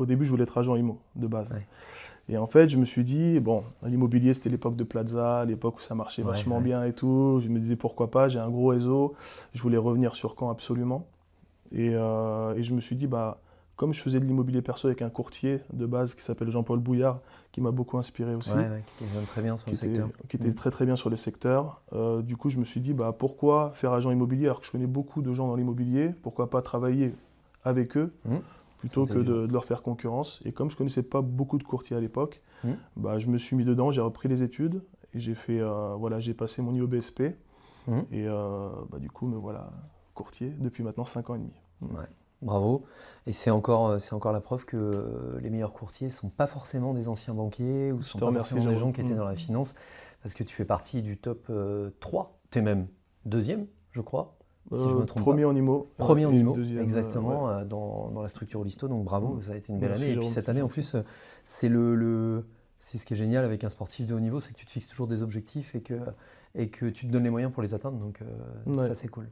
au début, je voulais être agent IMO de base. Ouais. Et en fait, je me suis dit, bon, l'immobilier, c'était l'époque de Plaza, l'époque où ça marchait Ouais, vachement ouais. bien et tout. Je me disais, pourquoi pas, j'ai un gros réseau. Je voulais revenir sur Caen absolument. Et je me suis dit, bah, comme je faisais de l'immobilier perso avec un courtier de base qui s'appelle Jean-Paul Bouillard, qui m'a beaucoup inspiré aussi, Ouais, ouais, qui fonctionne très bien sur le qui était, secteur. qui était très très bien sur les secteurs. Du coup, je me suis dit, bah, pourquoi faire agent immobilier alors que je connais beaucoup de gens dans l'immobilier? Pourquoi pas travailler avec eux Mmh. C'est plutôt que intelligent. de leur faire concurrence? Et comme je connaissais pas beaucoup de courtiers à l'époque, Mmh. bah, je me suis mis dedans, j'ai repris les études et voilà, j'ai passé mon IOBSP. Mmh. Et bah, du coup, me voilà courtier depuis maintenant 5 ans et demi. Ouais, bravo. Et c'est encore la preuve que les meilleurs courtiers ne sont pas forcément des anciens banquiers ou ne Je sont te pas remercie, forcément des Jérôme. gens qui étaient dans la finance, parce que tu fais partie du top 3. Tu es même deuxième, je crois, si je ne me trompe pas. Premier en IMO Premier en et IMO, deuxième. Ouais. exactement, dans la structure Holisto. Donc bravo, ça a été une belle Merci, année. Et puis Jérôme, cette c'est année, en gentil. plus, c'est c'est ce qui est génial avec un sportif de haut niveau, c'est que tu te fixes toujours des objectifs et que tu te donnes les moyens pour les atteindre. Donc Ouais. ça, c'est cool.